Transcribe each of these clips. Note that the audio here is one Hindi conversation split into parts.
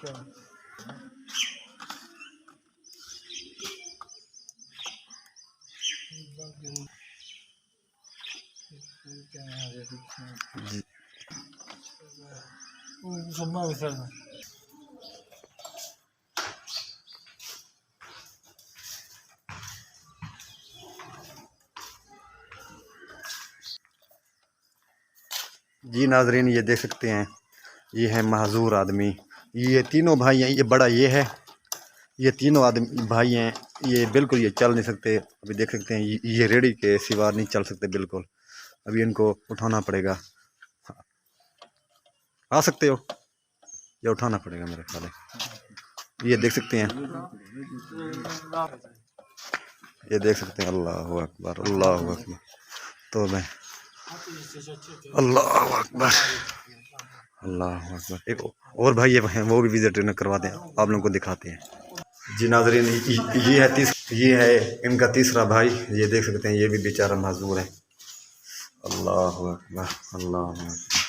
जी नाजरीन, ये देख सकते हैं, ये है महजूर आदमी। ये तीनों भाई हैं, ये बड़ा ये है, ये तीनों आदमी भाई हैं। ये बिल्कुल ये चल नहीं सकते। अभी देख सकते हैं, ये रेडी के सिवा नहीं चल सकते बिल्कुल। अभी इनको उठाना पड़ेगा। आ सकते हो, ये उठाना पड़ेगा मेरे ख्याल है। ये देख सकते हैं, ये देख सकते हैं। अल्लाह अकबर, अल्लाह अकबर। तो मैं अल्लाह अकबर, अल्लाह अकबर। एक और भाई ये हैं, वो भी विजिट करवाते हैं, आप लोगों को दिखाते हैं। जी नाजरीन, ये है इनका तीसरा भाई। ये देख सकते हैं, ये भी बेचारा माजूर है। अल्लाह अकबर, अल्लाह अकबर।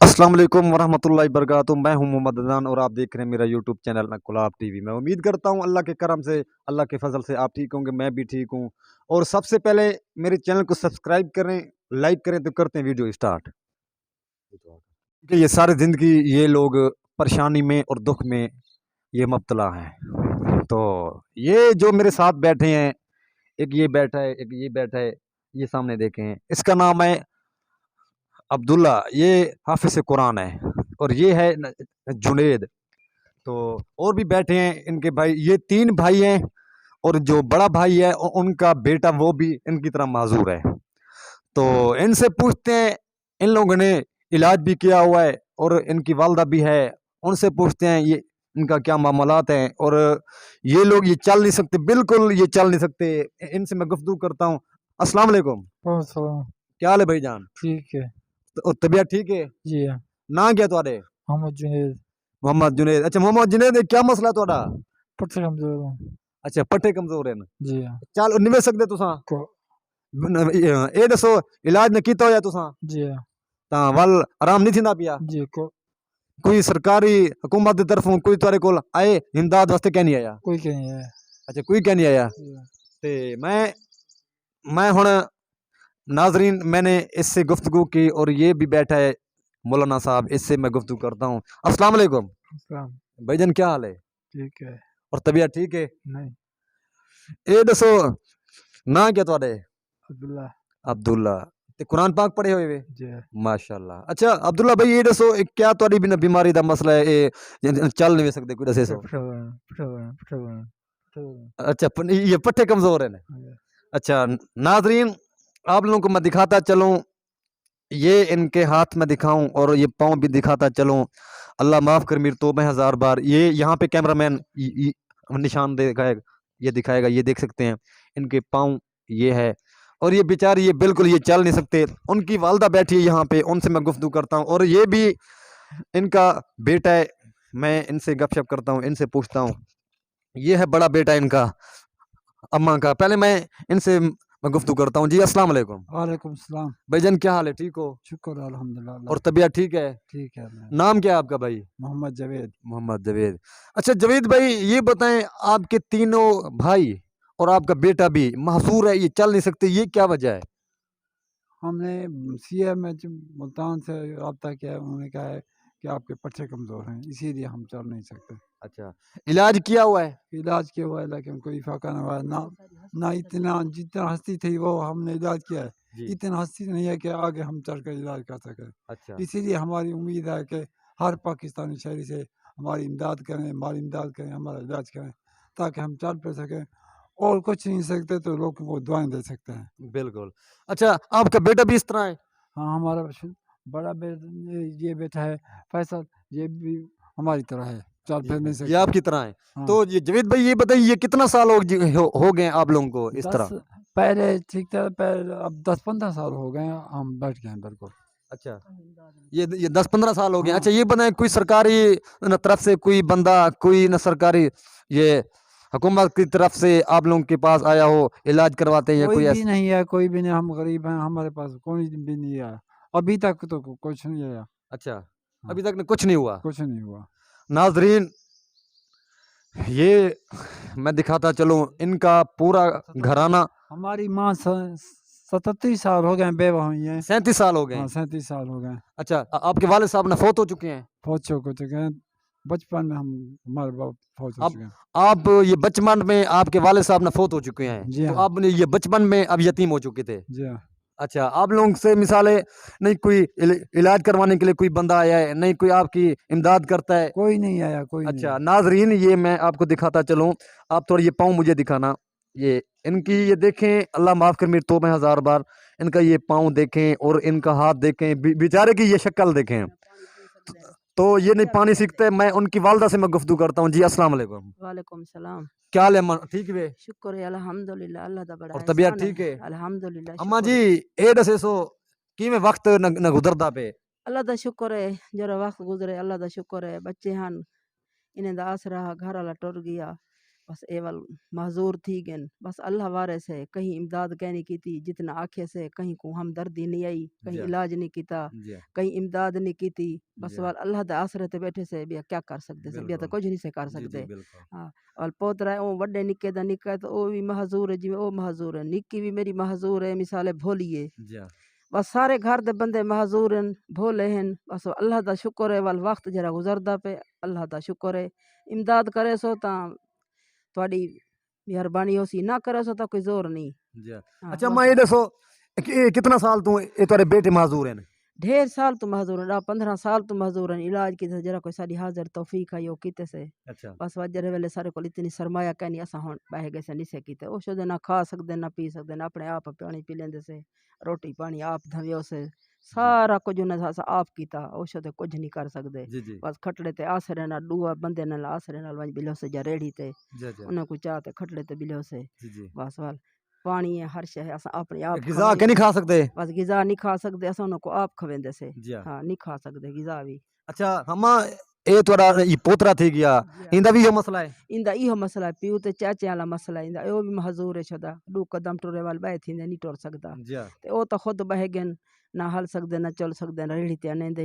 अस्सलाम वालेकुम वरहमतुल्लाहि वबरकातुहू। मैं हूं मोहम्मद अदनान और आप देख रहे हैं मेरा यूट्यूब चैनल नकुलाब टीवी। मैं उम्मीद करता हूं अल्लाह के करम से, अल्लाह के फजल से आप ठीक होंगे, मैं भी ठीक हूं। और सबसे पहले मेरे चैनल को सब्सक्राइब करें, लाइक करें। तो करते हैं वीडियो स्टार्ट। कि ये सारी ज़िंदगी ये लोग परेशानी में और दुख में ये मुब्तला हैं। तो ये जो मेरे साथ बैठे हैं, एक ये बैठा है, एक ये बैठा है, ये सामने देखें, इसका नाम है अब्दुल्ला। ये हाफिज़ कुरान है। और ये है जुनेद। तो और भी बैठे हैं इनके भाई, ये 3 भाई हैं। और जो बड़ा भाई है उनका बेटा, वो भी इनकी तरह माजूर है। तो इनसे पूछते हैं, इन लोगों ने इलाज भी किया हुआ है और इनकी वालदा भी है। उनसे पूछते हैं ये इनका क्या मामलात हैं। और ये लोग ये चल नहीं सकते, बिल्कुल ये चल नहीं सकते। इनसे मैं गुफ्तगू करता हूँ। अस्सलाम वालेकुम। क्या हाल है भाईजान? ठीक है तो तबीयत ठीक है जी। हाँ, ना? क्या तुहाडे? मोहम्मद जुनेद। मोहम्मद जुनेद। अच्छा मोहम्मद जुनेद, क्या मसला तुहाडा? पट्टे कमजोर हूँ अच्छा पट्टे कमजोर हैं। जी। हाँ चल निवे सकदे तुसां? को ए दसो, इलाज ने कीता होया तुसां? जी। हाँ तां वल आराम नहीं थींदा पिया? जी को कोई सरकारी हुकूमत की तरफों कोई तुहाडे कोल आए इमदाद वास्ते? क्या नहीं आया? कोई क्या नहीं है अच्छा कोई क्या नहीं आया। जी। हाँ ते मैं हुण नाजरीन, मैंने इससे गुफ्तगू की और ये भी बैठा है मौलाना साहब, इससे मैं गुफ्तगू करता हूँ। अस्सलाम वालेकुम अस्सलाम। भाईजान, क्या हाल है? ठीक है और तबीयत ठीक है? नहीं ए दसो ना क्या तुहाडे? अब्दुल्ला अब्दुल्ला। ते कुरान पाक पढ़े हुए वे? जी। हाँ माशाअल्लाह। अच्छा अब्दुल्ला भाई, ये दसो क्या तुहाडी बीमारी दा मसला है? चल नहीं सकते, कोई दसे सो? अच्छा ये पट्टे कमजोर है। अच्छा नाजरीन, आप लोगों को मैं दिखाता चलूं, ये इनके हाथ में दिखाऊं और ये पाँव भी दिखाता चलूं। अल्लाह माफ़ कर, मेरी तौबा 1000 बार। ये यहाँ पे कैमरामैन निशान दिखाएगा, ये दिखाएगा, ये देख सकते हैं इनके पाँव ये है। और ये बेचारी ये बिल्कुल ये चल नहीं सकते। उनकी वालदा बैठी है यहाँ पे, उनसे मैं गुफ्तगू करता हूँ। और ये भी इनका बेटा है। मैं इनसे गपशप करता हूँ, इनसे पूछता हूँ। ये है बड़ा बेटा इनका, अम्मा का। पहले मैं इनसे मैं गुफ्तगू करता हूँ। जी अस्सलाम वालेकुम वालेकुम सलाम। भाईजान, क्या हाल है? ठीक हो? शुक्र अल्हम्दुलिल्लाह। और तबीयत ठीक है? ठीक है मैं नाम क्या है आपका भाई? मोहम्मद जवेद। मोहम्मद जवेद। अच्छा जवेद भाई, ये बताएं, आपके तीनों भाई और आपका बेटा भी महसूर है, ये चल नहीं सकते, ये क्या वजह है? हमने सीएम में मुल्तान से रब्ता किया है, उन्होंने कहा है कि आपके पट्टे कमज़ोर हैं, इसीलिए हम चल नहीं सकते। अच्छा इलाज किया हुआ है? इलाज किया हुआ है लेकिन कोई फ़ायदा नहीं हुआ। ना ना इतना जितना हस्ती थी वो हमने इलाज किया है, जी। इतना हस्ती नहीं है कि आगे हम चल कर इलाज कर सकें। अच्छा इसीलिए हमारी उम्मीद है कि हर पाकिस्तानी शहरी से हमारी इमदाद करें, माली इमदाद करें, हमारा इलाज करें, ताकि हम चल फिर सकें। और कुछ नहीं सकते तो लोगों को दुआएं दे सकते हैं। बिल्कुल। अच्छा आपका बेटा भी इस तरह है? हाँ हमारा बड़ा ये बेटा है फैसल, ये भी हमारी तरह है, चल फिर नहीं ये सकता। आपकी तरह है? हाँ तो ये जवेद भाई, ये बताइए, ये कितना साल हो गए आप लोगों को इस दस तरह? पहले ठीक था, पहले अब 10-15 साल हो गए हैं, हम बैठ गए हैं बिल्कुल। अच्छा ये 10-15 साल हो गए। हाँ अच्छा ये बताएं, कोई सरकारी न तरफ से कोई बंदा, कोई न सरकारी ये हुकूमत की तरफ से आप लोगों के पास आया हो इलाज करवाते हैं या कोई कोई भी नहीं है, कोई भी नहीं। हम गरीब हैं, हमारे पास कोई भी नहीं आया अभी तक, तो कुछ नहीं आया। अच्छा अभी तक ने कुछ नहीं हुआ। कुछ नहीं हुआ। नाजरीन ये मैं दिखाता चलूं इनका पूरा घराना। हमारी माँ 37 साल हो गए बेवा हुई हैं। 37 साल हो गए। हाँ 37 साल हो गए। अच्छा आपके वाले साहब ने फौत हो चुके हैं। फौज हो चुके हैं। बचपन में हम हमारे बाप फौज हो अब चुके हैं। आप ये बचपन में आपके वाले साहब ने फौत हो चुके हैं जी तो हाँ। आपने ये बचपन में अब यतीम हो चुके थे। जी हाँ। अच्छा आप लोगों से मिसाले नहीं कोई इलाज करवाने के लिए कोई बंदा आया है नहीं कोई आपकी इमदाद करता है। कोई नहीं आया, कोई नहीं। अच्छा नाजरीन ये मैं आपको दिखाता चलूं आप थोड़ा ये पाँव मुझे दिखाना। ये इनकी ये देखें अल्लाह माफ कर मेरी तौबा 1000 बार। इनका ये पाँव देखें और इनका हाथ देखें बेचारे की ये शक्ल देखें तो ये नहीं पानी सीखते। मैं उनकी वालदा से मैं गुफ्तगू करता हूँ। जी अस्सलाम वालेकुम। वालेकुम सलाम। क्या हाल है अम्मा ठीक है शुक्र है अल्हम्दुलिल्लाह अल्लाह दा बड़ा और तबीयत एहसान ठीक है। अल्हम्दुलिल्लाह अम्मा शुक्र जी है। ए दसे सो कि मैं वक्त न गुजरदा पे। अल्लाह दा शुक्र है जरा वक्त गुजरे अल्लाह दा शुक्र है बच्चे हन इन्हें दा आसरा घर वाला टुर गया बस एवल महजूर थी गन बस अल्लाह वारे से कहीं इमदाद कहनी की थी जितना आखे से कहीं को हमदर्दी नहीं आई कहीं जी इलाज नहीं किता जी कहीं इमदाद नहीं की थी बस जी वाल अल्लाह दे आसरे ते बैठे से बिया क्या कर सकते से बिया तो बिल्कुल कुछ नहीं से कर जी जी सकते। बिल्कुल हाँ और पोतरा है वो बड़े निके दा निका है तो वो भी महजूर है जिमें वो महजूर है निक्की भी मेरी महजूर है मिसाले भोलिए जी हाँ। बस सारे घर दे बंदे महजूर हैं भोले हैं बस अल्लाह दा शुक्र है वाल वक्त जरा गुजरदा पे अल्लाह दा शुक्र है इमदाद करे सो ता थोड़ी मेहरबानी हो सी ना करे सो ता कोई जोर नहीं। जी हाँ। हाँ अच्छा बस अम्मा ये दसो कि कितना साल तू ये तेरे बेटे माजूर हैं। ढेर साल तो महजूर है 15 साल तो महजूर है इलाज की जरा कोई सारी हाजिर तौफीक आई हो किते से अच्छा बस वजह वेले सारे को इतनी सरमाया कहनी असा हुन बह गए से निसे कीते ओ शुद्ध ना खा सकते ना पी सकते ना अपने आप पानी पी लेंदे से रोटी पानी आप धवियो से जी सारा कुछ उन्हें असा आप कीता ओ शुद्ध कुछ नहीं कर सकते जी जी बस खटड़े ते आसरे ना दुआ बंदे नाल आसरे नाल वंज बिलो से जा रेड़ी ते जी जी उन्हें को चाह ते खटड़े ते बिलो से जी जी बस वाल पानी है हर शय असा अपने आप गिजा खवाई के नहीं खा सकते। बस गिजा नहीं खा सकते असा उन्हें को आप खवेंदे से जी हाँ। हाँ नहीं खा सकते गिजा भी। अच्छा अम्मा ये थोड़ा ये पोतरा थी गया जी हाँ। इंदा भी ये मसला है। इंदा इहो मसला है पीऊ ते चाचे वाला मसला है इंदा यो भी महजूर है छदा दू कदम टुरे वाल बह थींदे नहीं टुर सकदा जी हाँ। ते ओ तो खुद बह गन ना हल सकदे ना चल सकदे ना रेड़ी ते नेंदे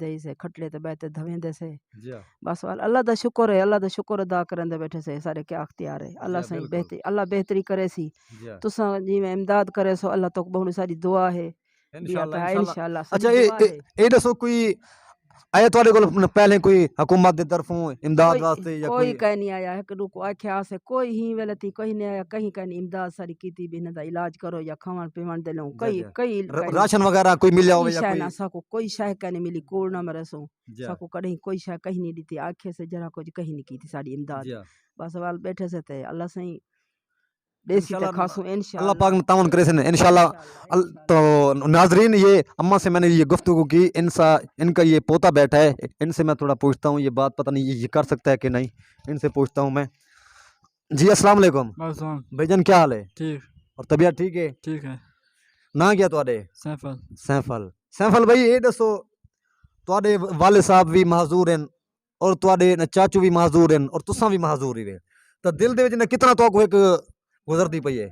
ही से खटले ते बहते धवेंदे से जी हाँ। बस वाल अल्लाह दा शुक्र है अल्लाह दा शुक्र अदा करंदे बैठे से सारे क्या अख्तियार है जी अल्लाह हाँ, सही बिल्कुल बेहतरी अल्लाह बेहतरी करे सी जी हाँ। तुसा जिवें इमदाद करे सो अल्लाह तो बहुत सारी दुआ है बिया इंशाल्लाह पे इंशाल्लाह। इंशाल्लाह अच्छा सारी दुआ है। ये दसो कोई आया थोड़े को पहले कोई हुकूमत के तरफों इमदाद कोई वास्ते या कोई कोई। कह नहीं आया है कि रुको आख्या से कोई ही वेले थी कोई नहीं आया कहीं कहीं इमदाद सारी की थी भी इन्हें इलाज करो या खावन पीवन दे लो जी कई जी कई कहीं राशन वगैरह कोई मिल जाओ कोई या शय कोई। ना साको कोई शय का नहीं मिली कूड़ ना मरे सो जी हाँ। साको कहीं कोई शय कहीं नहीं दी थी आखे से जरा कुछ कहीं नहीं की थी सारी इमदाद जी हाँ। बस वाल बैठे से थे अल्लाह सही देसी ते इंशाल्लाह खासू अल्लाह इंशाल्लाह पाक ने तावन करे से इंशाल्लाह। तो नाजरीन ये अम्मा से मैंने ये गुफ्तगू की इनका ये पोता बैठा है इनसे मैं थोड़ा पूछता हूँ ये बात पता नहीं ये कर सकता है कि नहीं इनसे पूछता हूँ मैं। जी अस्सलाम वालेकुम बस हाँ, भाईजान क्या हाल है ठीक और तबीयत ठीक है। ठीक है। ना क्या तुहाडे सैफल सैफल सैफल भाई ये दसो तुहाडे वाले साहब भी महजूर हैं और तुहाडे चाचू भी महजूर हैं और तुसा भी महजूर ही तो दिल दे विच ना कितना तो एक गुजरती पई है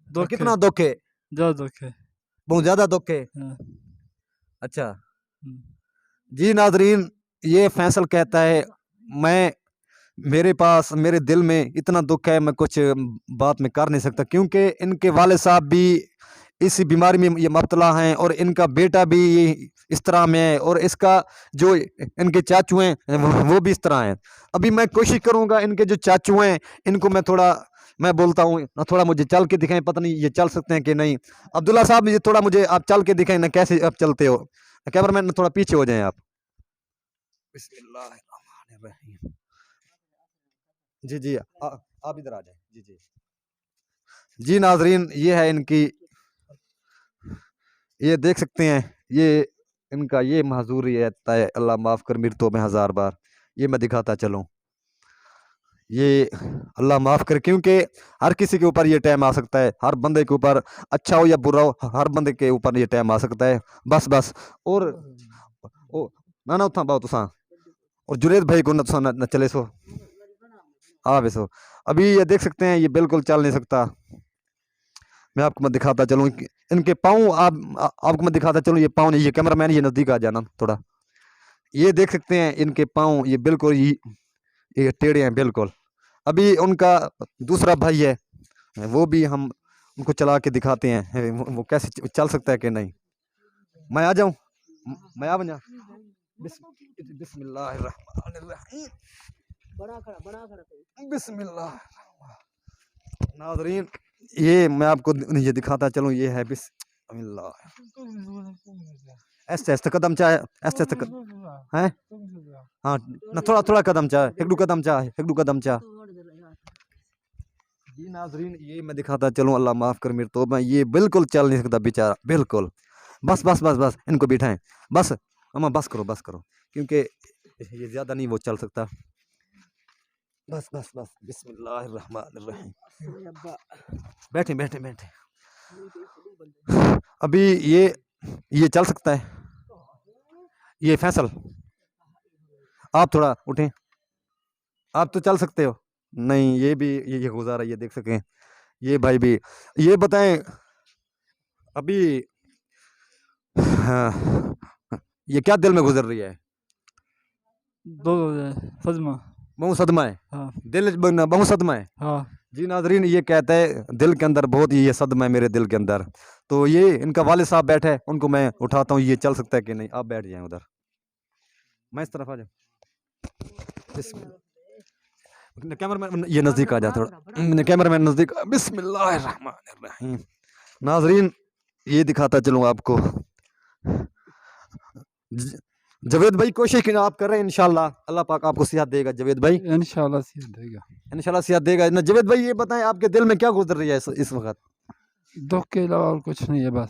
दुख कितना दुख है ज्यादा दुख है। बहुत ज्यादा दुख है। हाँ। अच्छा हम्म। जी नाजरीन ये फैसल कहता है मैं मेरे पास मेरे दिल में इतना दुख है मैं कुछ बात में कर नहीं सकता क्योंकि इनके वाले साहब भी इसी बीमारी में ये मुब्तला हैं और इनका बेटा भी इस तरह में है और इसका जो इनके चाचू हैं वो भी इस तरह हैं। अभी मैं कोशिश करूंगा इनके जो चाचू हैं इनको मैं बोलता हूँ ना थोड़ा मुझे चल के दिखाएं पता नहीं ये चल सकते हैं कि नहीं। अब्दुल्ला साहब ये थोड़ा मुझे आप चल के दिखाएं ना कैसे आप चलते हो। कैमरामैन थोड़ा पीछे हो जाएं आप। बिस्मिल्लाहिर्रहमानिर्रहीम। जी जी आप इधर आ जाएं। जी जी जी नाजरीन ये है इनकी ये देख सकते हैं ये इनका ये महजूरी है तय अल्लाह माफ़ कर मेरी तौबा 1000 बार। ये मैं दिखाता चलूँ ये अल्लाह माफ़ करे क्योंकि हर किसी के ऊपर ये टाइम आ सकता है हर बंदे के ऊपर अच्छा हो या बुरा हो हर बंदे के ऊपर ये टाइम आ सकता है बस और ओ ना उतना बहुत तुसा और जुनेद भाई को न चले सो हाँ वैसो अभी ये देख सकते हैं ये बिल्कुल चल नहीं सकता। मैं आपको मैं दिखाता चलूँ इनके पाँव आपको मैं दिखाता चलूँ ये पाँव नहीं ये कैमरामैन ये नज़दीक आ जाना थोड़ा ये देख सकते हैं इनके पाँव ये बिल्कुल ये टेढ़े हैं बिल्कुल। अभी उनका दूसरा भाई है, वो भी हम उनको चला के दिखाते हैं वो कैसे चल सकता है कि नहीं। मैं आ जाऊं, मैं आ बना। बिस्मिल्लाहिर्रहमानिर्रहीम, बिस्मिल्लाह। नाज़रीन ये मैं आपको ये दिखाता चलूं, ये है बिस्मिल्लाह। ऐसे ऐसे कदम चाहे, ऐसे ऐसे हैं। हाँ ना, थोड़ा थोड़ा कदम चाहे, एक दो कदम चाहे, एक दो कदम चाहे। जी नाज़रीन ये मैं दिखाता चलूं, अल्लाह माफ़ कर मेरे तौबा, ये बिल्कुल चल नहीं सकता बेचारा बिल्कुल। बस बस बस बस इनको बिठाएं, बस अम्मा बस करो क्योंकि ये ज़्यादा नहीं वो चल सकता। बस बस बस बिस्मिल्लाहिर्रहमानिर्रहीम। बैठे बैठे बैठे। अभी ये चल सकता है, ये फैसल आप थोड़ा उठें, आप तो चल सकते हो। नहीं ये भी ये गुजारा, ये देख सकें ये भाई भी। ये बताएं अभी हाँ, ये क्या दिल में गुजर रही है? सदमा। बहुत सदमा है, हाँ दिल बहुत सदमा है। हाँ। जी नाजरीन ये कहता है दिल के अंदर बहुत ये सदमा है मेरे दिल के अंदर। तो ये इनका वालिद साहब बैठे हैं, उनको मैं उठाता हूँ, ये चल सकता है कि नहीं। आप बैठ जाएं उधर, मैं इस तरफ आ जाऊँ। कैमरामैन ये नज़दीक आ जा थोड़ा, कैमरामैन नज़दीक। बिस्मिल्लाहिर्रहमानिर्रहीम। नाजरीन ये दिखाता चलूँ आपको, जवेद भाई कोशिश आप कर रहे हैं, इंशाल्लाह अल्लाह पाक आपको सेहत देगा जवेद भाई, इंशाल्लाह सेहत देगा। इंशाल्लाह सेहत देगा ना। जवेद भाई ये बताएं आपके दिल में क्या गुजर रही है इस वक्त? दुख के अलावा और कुछ नहीं है बस।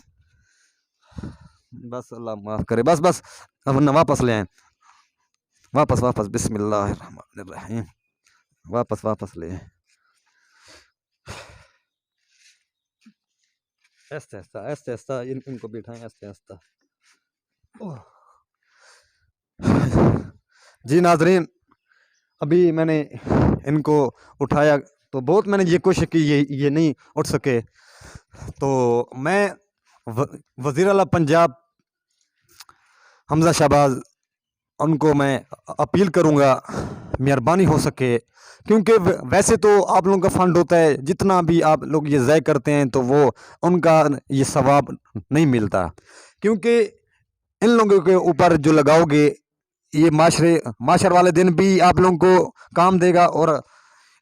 बस अल्लाह माफ करे, बस बस अब ना वापस ले आए, वापस वापस बिस्मिल्लाहिर्रहमानिर्रहीम, वापस ले आए। ऐसा ऐसा ऐसा ऐसा इनको बिठाएं, ऐसा ऐसा। जी नाजरीन अभी मैंने इनको उठाया तो बहुत मैंने ये कोशिश की, ये नहीं उठ सके। तो मैं वज़ीर आला पंजाब हमज़ा शहबाज उनको मैं अपील करूँगा मेहरबानी हो सके, क्योंकि वैसे तो आप लोगों का फ़ंड होता है, जितना भी आप लोग ये ज़ाय करते हैं तो वो उनका ये सवाब नहीं मिलता, क्योंकि इन लोगों के ऊपर जो लगाओगे ये माशर वाले दिन भी आप लोगों को काम देगा और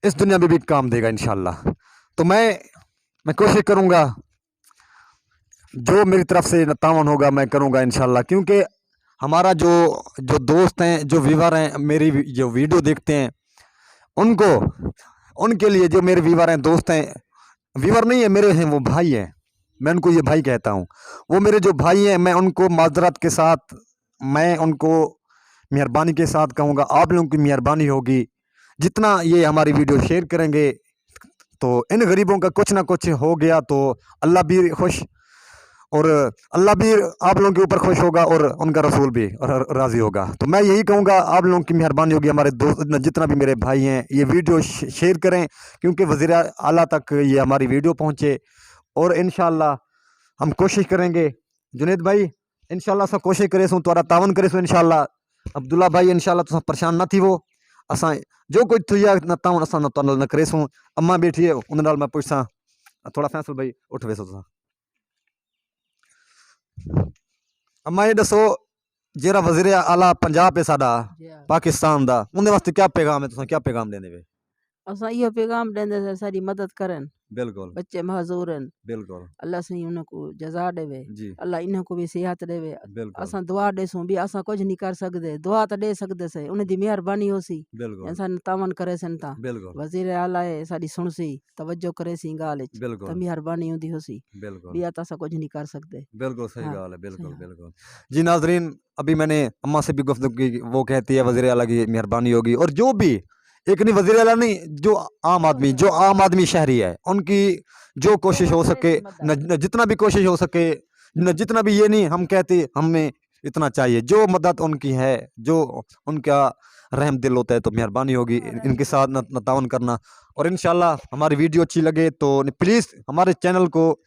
इस दुनिया में भी काम देगा इंशाल्लाह। तो मैं कोशिश करूँगा, जो मेरी तरफ से तावन होगा मैं करूँगा इंशाल्लाह, क्योंकि हमारा जो दोस्त हैं, जो व्यूवर हैं, मेरी जो वीडियो देखते हैं उनके लिए, जो मेरे व्यूवर हैं, दोस्त हैं, व्यूवर नहीं है मेरे हैं, वो भाई हैं, मैं उनको ये भाई कहता हूँ। वो मेरे जो भाई हैं मैं उनको माजरत के साथ, मैं उनको मेहरबानी के साथ कहूँगा, आप लोगों की मेहरबानी होगी, जितना ये हमारी वीडियो शेयर करेंगे तो इन गरीबों का कुछ ना कुछ हो गया तो अल्लाह भी खुश, और अल्लाह भी आप लोगों के ऊपर खुश होगा और उनका रसूल भी राज़ी होगा। तो मैं यही कहूँगा आप लोगों की मेहरबानी होगी, हमारे दोस्त जितना भी मेरे भाई हैं ये वीडियो शेयर करें, क्योंकि वज़ीर आला तक ये हमारी वीडियो पहुँचे, और इंशाल्लाह हम कोशिश करेंगे। जुनेद भाई इंशाल्लाह सब कोशिश करे सो तुम्हारा तावन करे सो इंशाल्लाह। अब्दुल्ला भाई इंशाल्लाह तुम परेशान ना थी वो, असा जो कुछ थी ना तावन असा न करे सो। अम्मा बैठी है उन नाल मैं पूछसा थोड़ा फैसल भाई उठ वे सो तुसा। अम्मा ये दसो जेरा वज़ीर आला पंजाब है साडा पाकिस्तान दा, उनके वास्ते क्या पैगाम है, तुसा क्या पैगाम देने वे? असां इहो पैगाम ॾींदे से साडी मदद करन, बिल्कुल बच्चे महज़ूर आहिनि, बिल्कुल अल्लाह साईं उनको जज़ा ॾेवे, जी अल्लाह इनको भी सेहत ॾेवे। बिल्कुल असां दुआ ॾेसूं भी, असां कुछ नहीं कर सकदे, दुआ तो ॾे सकदे से, उन दी मेहरबानी होसी, बिल्कुल इंसान तावन करे सन ता। बिल्कुल वज़ीर आला है साडी सुनसी, तवज्जो करे सी ॻाल्हि च, त बिल्कुल मेहरबानी हुंदी होसी, बिल्कुल ॿिया त असां कुछ नहीं कर सकदे। बिल्कुल सही हाँ, गाल है, बिल्कुल सही हाँ। बिल्कुल। जी नाजरीन अभी मैंने अम्मा से भी गुफ्तगू की, वो कहती है वज़ीर आला की मेहरबानी होगी, और जो भी एक नहीं वज़ीर आला नहीं, जो आम आदमी शहरी है, उनकी जो कोशिश हो सके, न जितना भी कोशिश हो सके, न जितना भी, ये नहीं हम कहते हमें इतना चाहिए, जो मदद उनकी है, जो उनका रहम दिल होता है, तो मेहरबानी होगी इनके साथ न तावन करना। और इंशाल्लाह हमारी वीडियो अच्छी लगे तो प्लीज़ हमारे चैनल को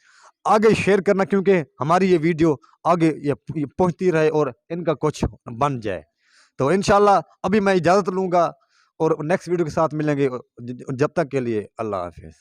आगे शेयर करना, क्योंकि हमारी ये वीडियो आगे ये पहुंचती रहे और इनका कुछ बन जाए। तो इंशाल्लाह अभी मैं इजाज़त लूँगा और नेक्स्ट वीडियो के साथ मिलेंगे। जब तक के लिए अल्लाह हाफ़िज़।